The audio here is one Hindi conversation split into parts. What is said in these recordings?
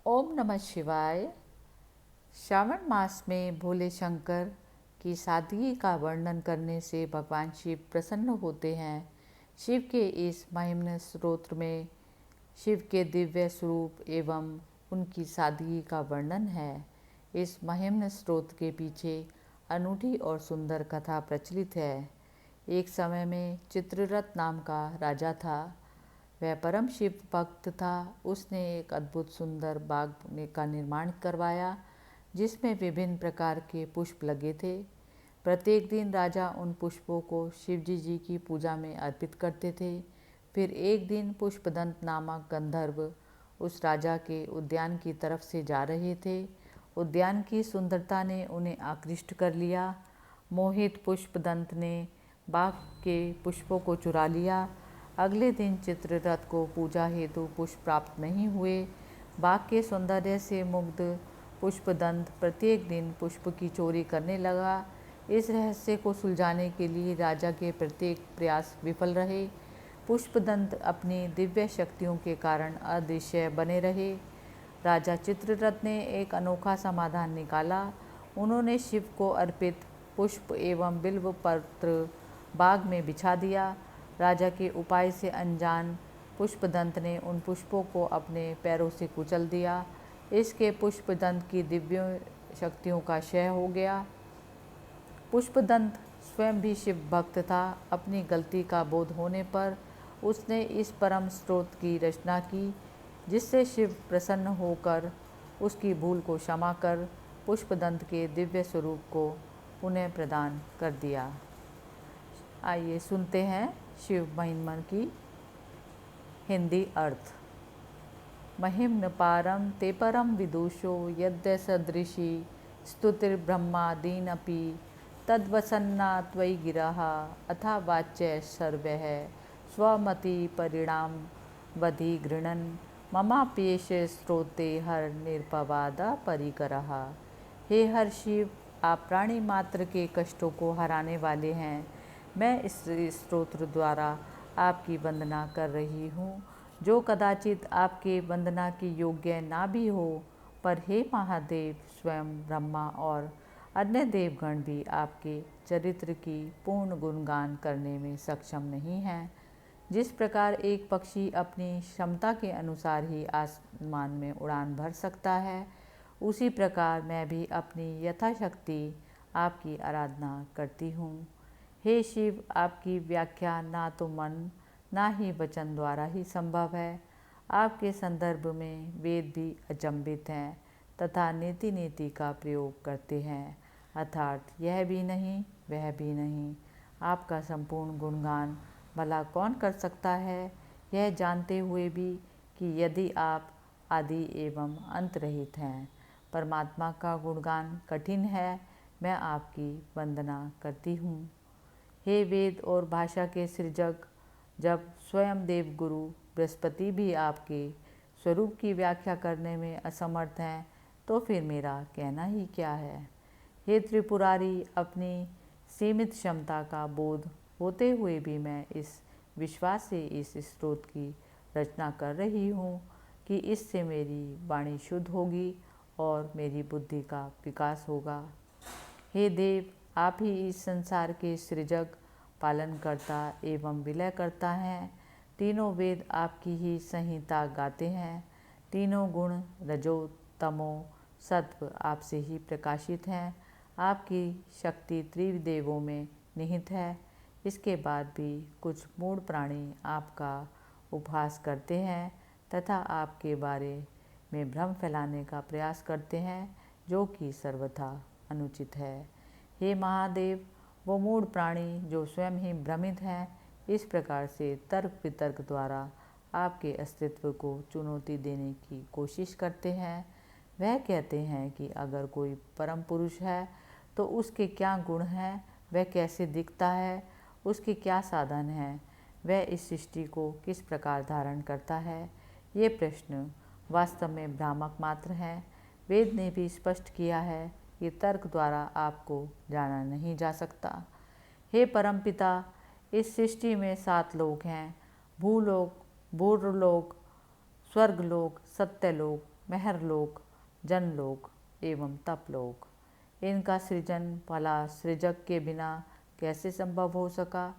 ओम नमः शिवाय। श्रावण मास में भोले शंकर की सादगी का वर्णन करने से भगवान शिव प्रसन्न होते हैं। शिव के इस महिम्न स्तोत्र में शिव के दिव्य स्वरूप एवं उनकी सादगी का वर्णन है। इस महिम्न स्तोत्र के पीछे अनूठी और सुंदर कथा प्रचलित है। एक समय में चित्ररथ नाम का राजा था। वह परम शिव भक्त था। उसने एक अद्भुत सुंदर बाग का निर्माण करवाया जिसमें विभिन्न प्रकार के पुष्प लगे थे। प्रत्येक दिन राजा उन पुष्पों को शिवजी जी की पूजा में अर्पित करते थे। फिर एक दिन पुष्पदंत नामक गंधर्व उस राजा के उद्यान की तरफ से जा रहे थे। उद्यान की सुंदरता ने उन्हें आकृष्ट कर लिया। मोहित पुष्पदंत ने बाग के पुष्पों को चुरा लिया। अगले दिन चित्ररथ को पूजा हेतु पुष्प प्राप्त नहीं हुए। बाग के सौंदर्य से मुग्ध पुष्पदंत प्रत्येक दिन पुष्प की चोरी करने लगा। इस रहस्य को सुलझाने के लिए राजा के प्रत्येक प्रयास विफल रहे। पुष्पदंत अपनी दिव्य शक्तियों के कारण अदृश्य बने रहे। राजा चित्ररथ ने एक अनोखा समाधान निकाला। उन्होंने शिव को अर्पित पुष्प एवं बिल्व पत्र बाग में बिछा दिया। राजा के उपाय से अनजान पुष्पदंत ने उन पुष्पों को अपने पैरों से कुचल दिया। इसके पुष्पदंत की दिव्य शक्तियों का क्षय हो गया। पुष्पदंत स्वयं भी शिव भक्त था। अपनी गलती का बोध होने पर उसने इस परम स्तोत्र की रचना की जिससे शिव प्रसन्न होकर उसकी भूल को क्षमा कर पुष्पदंत के दिव्य स्वरूप को पुनः प्रदान कर दिया। आइए सुनते हैं शिव महिमा की हिंदी अर्थ। महिम्न पारम ते परम विदुषो यद्य सदृशी स्तुतिर्ब्रह्मादीनपि तद्वसन्ना त्वयि गिरः अथा वाच्य सर्वः स्वमति परिणाम वधि गृणन् ममाप्येष स्रोते हर निर्पवाद परिकरः। हे हर शिव, आप प्राणी मात्र के कष्टों को हराने वाले हैं। मैं इस स्तोत्र द्वारा आपकी वंदना कर रही हूँ जो कदाचित आपके वंदना की योग्य ना भी हो, पर हे महादेव, स्वयं ब्रह्मा और अन्य देवगण भी आपके चरित्र की पूर्ण गुणगान करने में सक्षम नहीं हैं। जिस प्रकार एक पक्षी अपनी क्षमता के अनुसार ही आसमान में उड़ान भर सकता है, उसी प्रकार मैं भी अपनी यथाशक्ति आपकी आराधना करती हूँ। हे शिव, आपकी व्याख्या ना तो मन ना ही वचन द्वारा ही संभव है। आपके संदर्भ में वेद भी अचंभित हैं तथा नीति नीति का प्रयोग करते हैं, अर्थात यह भी नहीं वह भी नहीं। आपका संपूर्ण गुणगान भला कौन कर सकता है, यह जानते हुए भी कि यदि आप आदि एवं अंत रहित हैं। परमात्मा का गुणगान कठिन है। मैं आपकी वंदना करती हूँ। हे वेद और भाषा के सृजक, जब स्वयं देवगुरु बृहस्पति भी आपके स्वरूप की व्याख्या करने में असमर्थ हैं, तो फिर मेरा कहना ही क्या है। हे त्रिपुरारी, अपनी सीमित क्षमता का बोध होते हुए भी मैं इस विश्वास से इस स्तोत्र की रचना कर रही हूँ कि इससे मेरी वाणी शुद्ध होगी और मेरी बुद्धि का विकास होगा। हे देव, आप ही इस संसार के सृजक, पालनकर्ता एवं विलयकर्ता हैं। तीनों वेद आपकी ही संहिता गाते हैं। तीनों गुण रजो तमो सत्व आपसे ही प्रकाशित हैं। आपकी शक्ति त्रिदेवों में निहित है। इसके बाद भी कुछ मूढ़ प्राणी आपका उपहास करते हैं तथा आपके बारे में भ्रम फैलाने का प्रयास करते हैं, जो कि सर्वथा अनुचित है। हे महादेव, वो मूढ़ प्राणी जो स्वयं ही भ्रमित हैं, इस प्रकार से तर्क वितर्क द्वारा आपके अस्तित्व को चुनौती देने की कोशिश करते हैं। वह कहते हैं कि अगर कोई परम पुरुष है तो उसके क्या गुण हैं, वह कैसे दिखता है, उसके क्या साधन हैं, वह इस सृष्टि को किस प्रकार धारण करता है। ये प्रश्न वास्तव में भ्रामक मात्र हैं। वेद ने भी स्पष्ट किया है कि तर्क द्वारा आपको जाना नहीं जा सकता। हे परमपिता, इस सृष्टि में 7 लोक हैं: भूलोक, भूरलोक, स्वर्गलोक, सत्यलोक, महरलोक, जनलोक एवं तपलोक। इनका सृजन भला सृजक के बिना कैसे संभव हो सका?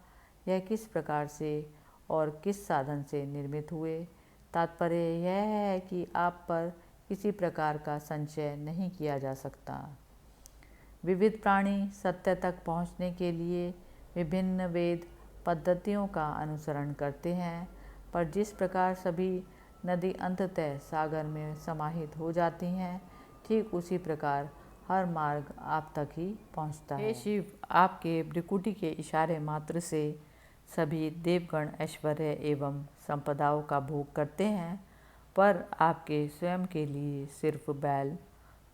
यह किस प्रकार से और किस साधन से निर्मित हुए? तात्पर्य यह है कि आप पर किसी प्रकार का संशय नहीं किया जा सकता। विविध प्राणी सत्य तक पहुँचने के लिए विभिन्न वेद पद्धतियों का अनुसरण करते हैं, पर जिस प्रकार सभी नदी अंततः सागर में समाहित हो जाती हैं, ठीक उसी प्रकार हर मार्ग आप तक ही पहुँचता है। हे शिव, आपके भ्रिकुटी के इशारे मात्र से सभी देवगण ऐश्वर्य एवं संपदाओं का भोग करते हैं, पर आपके स्वयं के लिए सिर्फ बैल,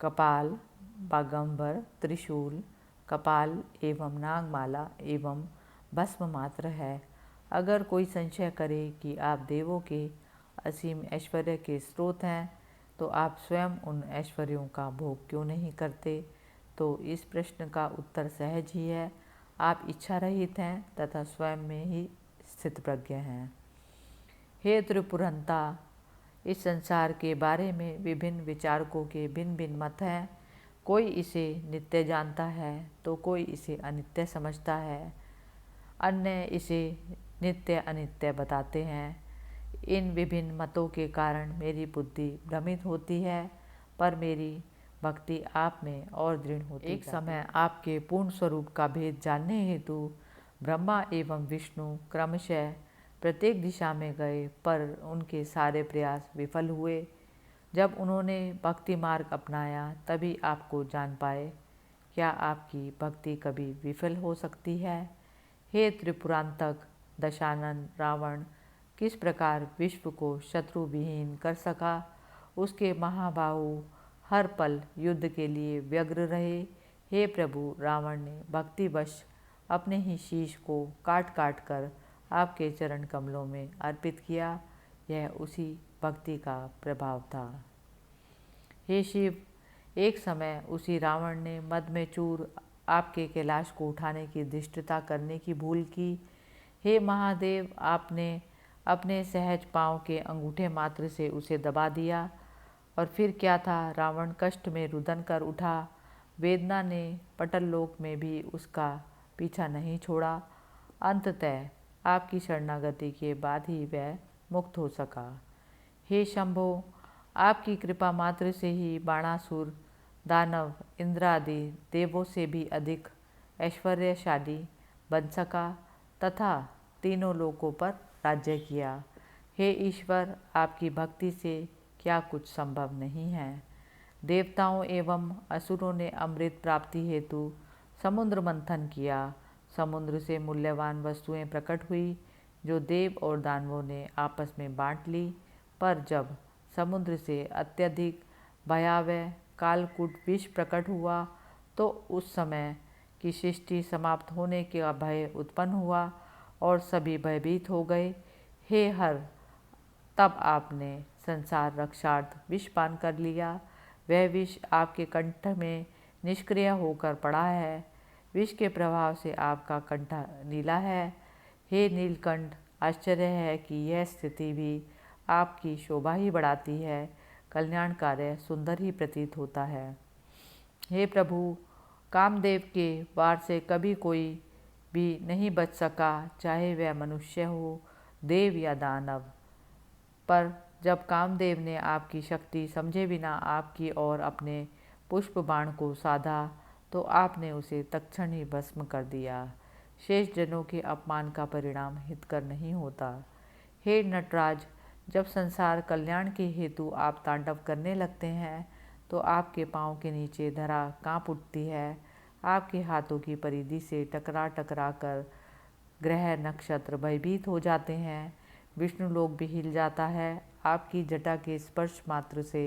कपाल, बागंबर, त्रिशूल, कपाल एवं नागमाला एवं भस्म मात्र है। अगर कोई संशय करे कि आप देवों के असीम ऐश्वर्य के स्रोत हैं, तो आप स्वयं उन ऐश्वर्यों का भोग क्यों नहीं करते? तो इस प्रश्न का उत्तर सहज ही है। आप इच्छा रहित हैं तथा स्वयं में ही स्थित प्रज्ञ हैं। हे त्रिपुरंता, इस संसार के बारे में विभिन्न विचारकों के भिन्न भिन्न मत हैं। कोई इसे नित्य जानता है तो कोई इसे अनित्य समझता है, अन्य इसे नित्य अनित्य बताते हैं। इन विभिन्न मतों के कारण मेरी बुद्धि भ्रमित होती है, पर मेरी भक्ति आप में और दृढ़ होती है। एक समय आपके पूर्ण स्वरूप का भेद जानने हेतु ब्रह्मा एवं विष्णु क्रमशः प्रत्येक दिशा में गए, पर उनके सारे प्रयास विफल हुए। जब उन्होंने भक्ति मार्ग अपनाया तभी आपको जान पाए। क्या आपकी भक्ति कभी विफल हो सकती है? हे त्रिपुरांतक दशानन, रावण किस प्रकार विश्व को शत्रु विहीन कर सका? उसके महाबाहु हर पल युद्ध के लिए व्यग्र रहे। हे प्रभु, रावण ने भक्तिवश अपने ही शीश को काट काट कर आपके चरण कमलों में अर्पित किया। यह उसी भक्ति का प्रभाव था। हे शिव, एक समय उसी रावण ने मद में चूर आपके कैलाश को उठाने की धृष्टता करने की भूल की। हे महादेव, आपने अपने सहज पांव के अंगूठे मात्र से उसे दबा दिया। और फिर क्या था, रावण कष्ट में रुदन कर उठा। वेदना ने पटल लोक में भी उसका पीछा नहीं छोड़ा। अंततः आपकी शरणागति के बाद ही वह मुक्त हो सका। हे शंभो, आपकी कृपा मात्र से ही बाणासुर, दानव, इंद्र आदि देवों से भी अधिक ऐश्वर्यशाली बन सका तथा तीनों लोकों पर राज्य किया। हे ईश्वर, आपकी भक्ति से क्या कुछ संभव नहीं है? देवताओं एवं असुरों ने अमृत प्राप्ति हेतु समुद्र मंथन किया। समुद्र से मूल्यवान वस्तुएं प्रकट हुई, जो देव और दानवों ने आपस में बांट ली। पर जब समुद्र से अत्यधिक भयावह कालकूट विष प्रकट हुआ, तो उस समय की सृष्टि समाप्त होने का भय उत्पन्न हुआ और सभी भयभीत हो गए। हे हर, तब आपने संसार रक्षार्थ विष पान कर लिया। वह विष आपके कंठ में निष्क्रिय होकर पड़ा है। विष के प्रभाव से आपका कंठ नीला है। हे नीलकंठ, आश्चर्य है कि यह स्थिति भी आपकी शोभा ही बढ़ाती है। कल्याण कार्य सुंदर ही प्रतीत होता है। हे प्रभु, कामदेव के वार से कभी कोई भी नहीं बच सका, चाहे वह मनुष्य हो, देव या दानव। पर जब कामदेव ने आपकी शक्ति समझे बिना आपकी ओर अपने पुष्प बाण को साधा, तो आपने उसे तत्क्षण ही भस्म कर दिया। शेष जनों के अपमान का परिणाम हितकर नहीं होता। हे नटराज, जब संसार कल्याण के हेतु आप तांडव करने लगते हैं, तो आपके पाँव के नीचे धरा कांप उठती है। आपके हाथों की परिधि से टकरा टकरा कर ग्रह नक्षत्र भयभीत हो जाते हैं। विष्णुलोक भी हिल जाता है। आपकी जटा के स्पर्श मात्र से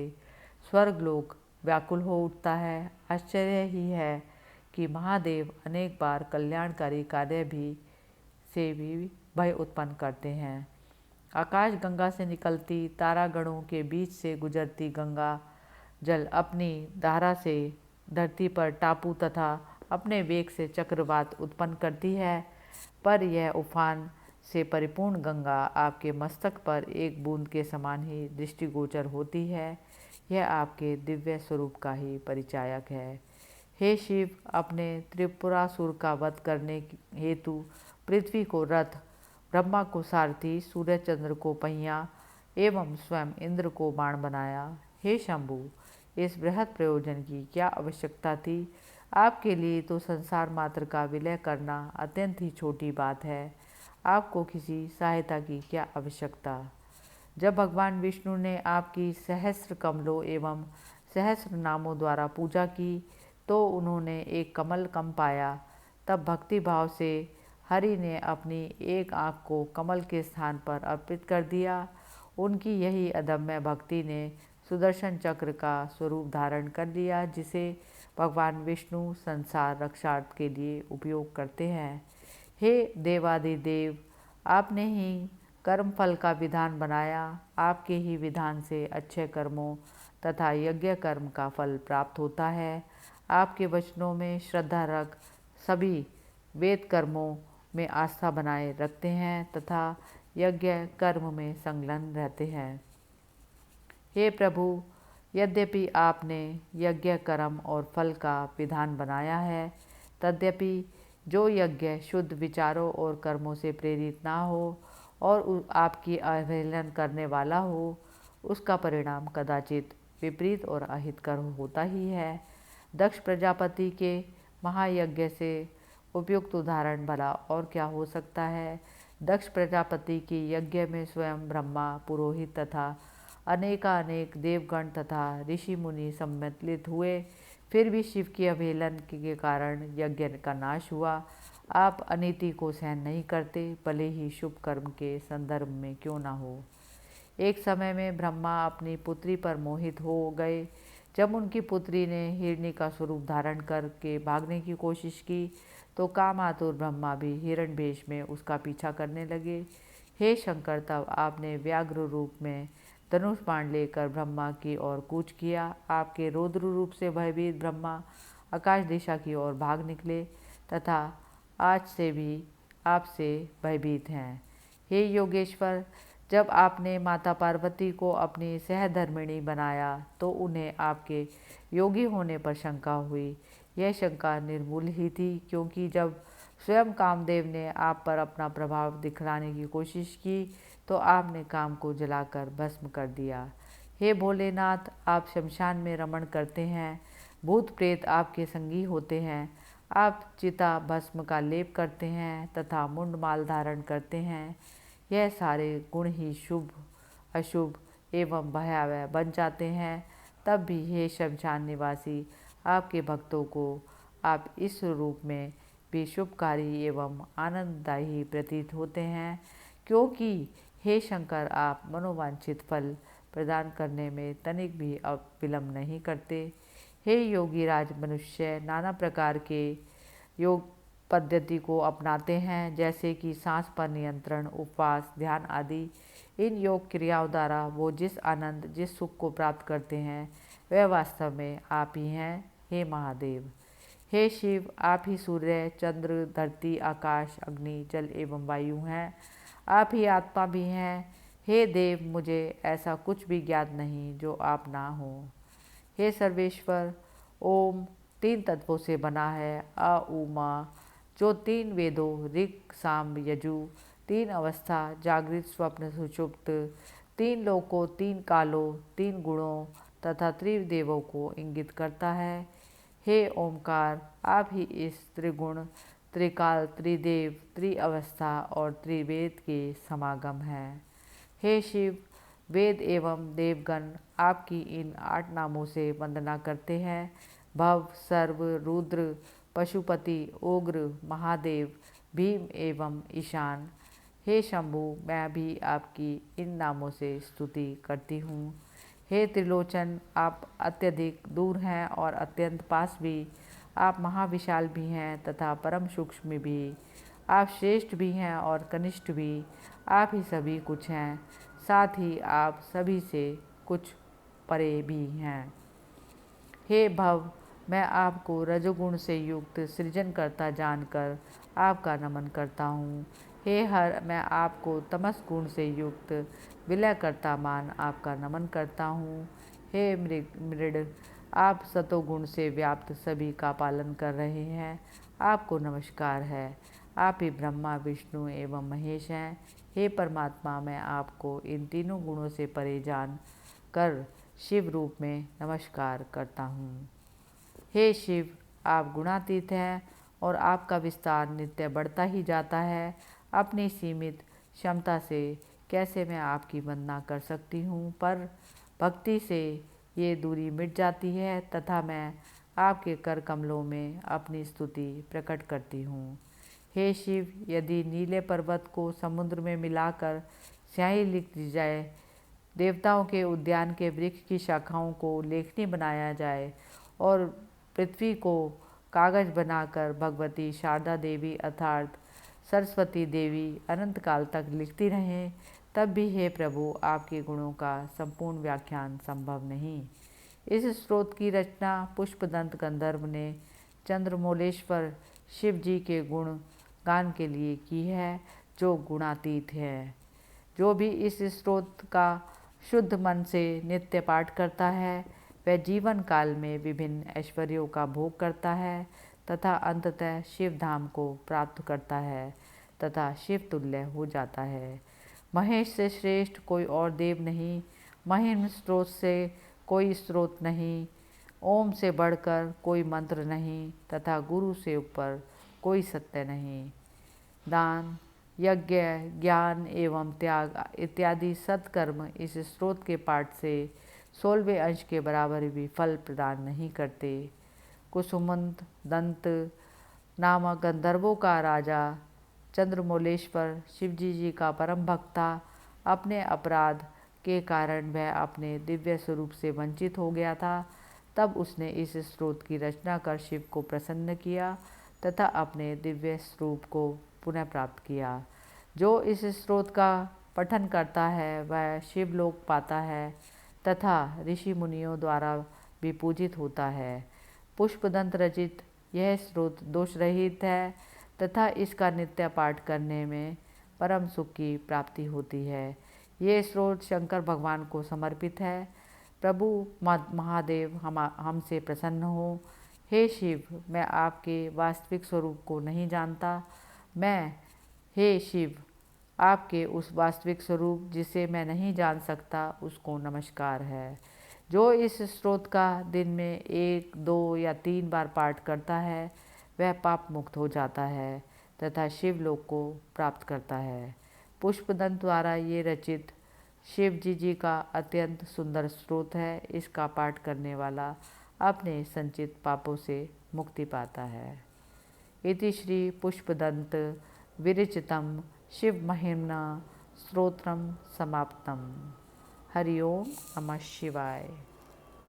स्वर्गलोक व्याकुल हो उठता है। आश्चर्य ही है कि महादेव अनेक बार कल्याणकारी कार्य से भी भय उत्पन्न करते हैं। आकाश गंगा से निकलती तारागणों के बीच से गुजरती गंगा जल अपनी धारा से धरती पर टापू तथा अपने वेग से चक्रवात उत्पन्न करती है, पर यह उफान से परिपूर्ण गंगा आपके मस्तक पर एक बूंद के समान ही दृष्टिगोचर होती है। यह आपके दिव्य स्वरूप का ही परिचायक है। हे शिव, अपने त्रिपुरासुर का वध करने हेतु पृथ्वी को रथ, ब्रह्मा को सारथी, सूर्य चंद्र को पहिया एवं स्वयं इंद्र को बाण बनाया। हे शंभु, इस बृहत् प्रयोजन की क्या आवश्यकता थी? आपके लिए तो संसार मात्र का विलय करना अत्यंत ही छोटी बात है। आपको किसी सहायता की क्या आवश्यकता? जब भगवान विष्णु ने आपकी सहस्र कमलों एवं सहस्र नामों द्वारा पूजा की तो उन्होंने एक कमल कम पाया। तब भक्ति भाव से हरि ने अपनी एक आँख को कमल के स्थान पर अर्पित कर दिया। उनकी यही अदम्य भक्ति ने सुदर्शन चक्र का स्वरूप धारण कर लिया, जिसे भगवान विष्णु संसार रक्षार्थ के लिए उपयोग करते हैं। हे देवादिदेव, आपने ही कर्म फल का विधान बनाया। आपके ही विधान से अच्छे कर्मों तथा यज्ञ कर्म का फल प्राप्त होता है। आपके वचनों में श्रद्धा रख सभी वेद कर्मों में आस्था बनाए रखते हैं तथा यज्ञ कर्म में संलग्न रहते हैं। हे प्रभु, यद्यपि आपने यज्ञ कर्म और फल का विधान बनाया है, तद्यपि जो यज्ञ शुद्ध विचारों और कर्मों से प्रेरित ना हो और आपकी अवहेलना करने वाला हो, उसका परिणाम कदाचित विपरीत और अहितकर होता ही है। दक्ष प्रजापति के महायज्ञ से उपयुक्त उदाहरण भला और क्या हो सकता है। दक्ष प्रजापति के यज्ञ में स्वयं ब्रह्मा, पुरोहित तथा अनेकानेक देवगण तथा ऋषि मुनि सम्मिलित हुए, फिर भी शिव की अवहेलना के कारण यज्ञ का नाश हुआ। आप अनीति को सहन नहीं करते, भले ही शुभ कर्म के संदर्भ में क्यों ना हो। एक समय में ब्रह्मा अपनी पुत्री पर मोहित हो गए। जब उनकी पुत्री ने हिरणी का स्वरूप धारण करके भागने की कोशिश की तो कामातुर ब्रह्मा भी हिरण वेश में उसका पीछा करने लगे। हे शंकर, तब आपने व्याघ्र रूप में धनुष बाण लेकर ब्रह्मा की ओर कूच किया। आपके रौद्र रूप से भयभीत ब्रह्मा आकाश दिशा की ओर भाग निकले तथा आज से भी आपसे भयभीत हैं। हे योगेश्वर, जब आपने माता पार्वती को अपनी सहधर्मिणी बनाया तो उन्हें आपके योगी होने पर शंका हुई। यह शंका निर्मूल ही थी, क्योंकि जब स्वयं कामदेव ने आप पर अपना प्रभाव दिखलाने की कोशिश की तो आपने काम को जलाकर भस्म कर दिया। हे भोलेनाथ, आप शमशान में रमण करते हैं, भूत प्रेत आपके संगी होते हैं, आप चिता भस्म का लेप करते हैं तथा मुंड माल धारण करते हैं। यह सारे गुण ही शुभ, अशुभ एवं भयावह बन जाते हैं। तब भी हे शमशान निवासी, आपके भक्तों को आप इस रूप में भी शुभकारी एवं आनंददायी प्रतीत होते हैं, क्योंकि हे शंकर, आप मनोवांछित फल प्रदान करने में तनिक भी विलंब नहीं करते। हे योगी राज, मनुष्य नाना प्रकार के योग पद्धति को अपनाते हैं, जैसे कि सांस पर नियंत्रण, उपवास, ध्यान आदि। इन योग क्रियाओं द्वारा वो जिस आनंद, जिस सुख को प्राप्त करते हैं, वह वास्तव में आप ही हैं। हे महादेव, हे शिव, आप ही सूर्य, चंद्र, धरती, आकाश, अग्नि, जल एवं वायु हैं। आप ही आत्मा भी हैं। हे देव, मुझे ऐसा कुछ भी ज्ञात नहीं जो आप ना हो। हे सर्वेश्वर, ओम 3 तत्वों से बना है। अ उ मा, जो 3 वेदों ऋग साम यजु, 3 अवस्था जागृत स्वप्न सुषुप्त, 3 लोकों, 3 कालों, 3 गुणों तथा त्रिदेवों को इंगित करता है। हे ओमकार, आप ही इस त्रिगुण, त्रिकाल, त्रिदेव, त्रिअवस्था और त्रिवेद के समागम हैं। हे शिव, वेद एवं देवगण आपकी इन 8 नामों से वंदना करते हैं। भव, सर्व, रुद्र, पशुपति, उग्र, महादेव, भीम एवं ईशान। हे शंभु, मैं भी आपकी इन नामों से स्तुति करती हूँ। हे त्रिलोचन, आप अत्यधिक दूर हैं और अत्यंत पास भी। आप महाविशाल भी हैं तथा परम सूक्ष्म भी। आप श्रेष्ठ भी हैं और कनिष्ठ भी। आप ही सभी कुछ हैं, साथ ही आप सभी से कुछ परे भी हैं। हे भव, मैं आपको रजोगुण से युक्त सृजनकर्ता जानकर आपका नमन करता हूँ। हे हर, मैं आपको तमस गुण से युक्त विलयकर्ता मान आपका नमन करता हूँ। हे मृड, आप सतोगुण से व्याप्त सभी का पालन कर रहे हैं, आपको नमस्कार है। आप ही ब्रह्मा, विष्णु एवं महेश हैं। हे परमात्मा, मैं आपको इन तीनों गुणों से परे जान कर शिव रूप में नमस्कार करता हूँ। हे शिव, आप गुणातीत हैं और आपका विस्तार नित्य बढ़ता ही जाता है। अपनी सीमित क्षमता से कैसे मैं आपकी वंदना कर सकती हूँ, पर भक्ति से ये दूरी मिट जाती है तथा मैं आपके कर कमलों में अपनी स्तुति प्रकट करती हूँ। हे शिव, यदि नीले पर्वत को समुद्र में मिलाकर स्याही लिख दी जाए, देवताओं के उद्यान के वृक्ष की शाखाओं को लेखनी बनाया जाए और पृथ्वी को कागज बनाकर भगवती शारदा देवी अर्थात सरस्वती देवी अनंत काल तक लिखती रहें, तब भी हे प्रभु, आपके गुणों का संपूर्ण व्याख्यान संभव नहीं। इस स्रोत की रचना पुष्पदंत गंधर्व ने चंद्रमौलेश्वर शिव जी के गुण गान के लिए की है, जो गुणातीत है। जो भी इस स्रोत का शुद्ध मन से नित्य पाठ करता है, वह जीवन काल में विभिन्न ऐश्वर्यों का भोग करता है तथा अंततः शिव धाम को प्राप्त करता है तथा शिव तुल्य हो जाता है। महेश से श्रेष्ठ कोई और देव नहीं, महिम स्रोत से कोई स्रोत नहीं, ओम से बढ़कर कोई मंत्र नहीं तथा गुरु से ऊपर कोई सत्य नहीं। दान, यज्ञ, ज्ञान एवं त्याग इत्यादि सत्कर्म इस स्रोत के पाठ से 16वें अंश के बराबर भी फल प्रदान नहीं करते। कुसुमंत दंत नामक गंधर्वों का राजा चंद्रमौलेश्वर शिवजी जी का परम भक्त था। अपने अपराध के कारण वह अपने दिव्य स्वरूप से वंचित हो गया था। तब उसने इस स्रोत की रचना कर शिव को प्रसन्न किया तथा अपने दिव्य स्वरूप को पुनः प्राप्त किया। जो इस स्रोत का पठन करता है वह शिवलोक पाता है तथा ऋषि मुनियों द्वारा भी पूजित होता है। पुष्पदंत रचित यह स्रोत दोष रहित है तथा इसका नित्य पाठ करने में परम सुख की प्राप्ति होती है। ये स्रोत शंकर भगवान को समर्पित है। प्रभु महादेव हमसे प्रसन्न हो। हे शिव, मैं आपके वास्तविक स्वरूप को नहीं जानता। हे शिव, आपके उस वास्तविक स्वरूप जिसे मैं नहीं जान सकता, उसको नमस्कार है। जो इस स्रोत का दिन में 1, 2 या 3 बार पाठ करता है, वह पाप मुक्त हो जाता है तथा शिवलोक को प्राप्त करता है। पुष्पदंत द्वारा ये रचित शिव जी का अत्यंत सुंदर स्रोत है। इसका पाठ करने वाला अपने संचित पापों से मुक्ति पाता है। इति श्री पुष्पदंत विरचितम शिव महिम्ना स्तोत्रम समाप्तम। हरि ओम नमः शिवाय।